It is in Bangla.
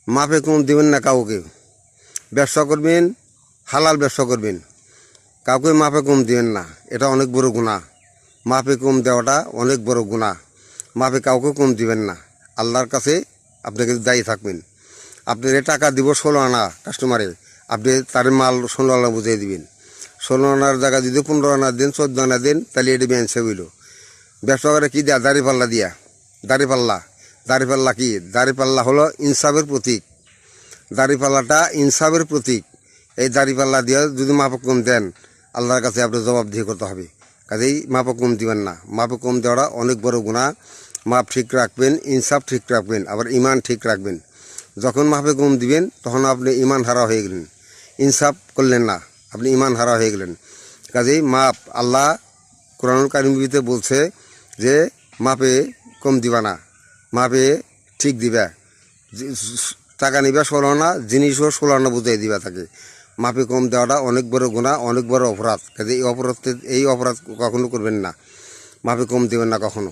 মাপে কম দিবেন না কাউকে। ব্যবসা করবেন, হালাল ব্যবসা করবেন, কাউকে মাপে কম দিবেন না। এটা অনেক বড় গুনাহ। মাপে কম দেওয়াটা অনেক বড় গুনাহ। মাপে কাউকে কম দিবেন না। আল্লাহর কাছে আপনাকে দায়ী থাকবেন। আপনার টাকা দিব 16 আনা কাস্টমারে, আপনি তার মাল 16 আনা বুঝিয়ে দিবেন। 16 আনার জায়গা যদি 15 আনা দেন, 14 আনা দেন, তাহলে এটা বেঞ্চে হইল। ব্যবসা করে কী দেয়া? দাড়িপাল্লা দিয়া। দাড়িপাল্লা কি? দাড়িপাল্লা হলো ইনসাফের প্রতীক। দাড়িপাল্লাটা ইনসাফের প্রতীক। এই দাড়িপাল্লা দিয়ে যদি মাপক কম দেন, আল্লাহর কাছে আপনি জবাবদিহি করতে হবে। কাজেই মাপক কম দিবেন না। মাপক কম দেওয়াটা অনেক বড় গুনাহ। মাপ ঠিক রাখবেন, ইনসাফ ঠিক রাখবেন, আবার ইমান ঠিক রাখবেন। যখন মাপে কম দিবেন তখন আপনি ইমান হারা হয়ে গেলেন। ইনসাফ করলেন না, আপনি ইমান হারা হয়ে গেলেন। কাজেই মাপ, আল্লাহ কোরআনুল কারীমে বলছে যে মাপে কম দিবা না, মাপে ঠিক দিবা। টাকা নিবা 16 আনা, জিনিসও 16 আনা বুঝিয়ে দিবা তাকে। মাপে কম দেওয়াটা অনেক বড় গুনাহ, অনেক বড় অপরাধ। কাজে এই অপরাধ কখনো করবেন না। মাপে কম দেবেন না কখনো।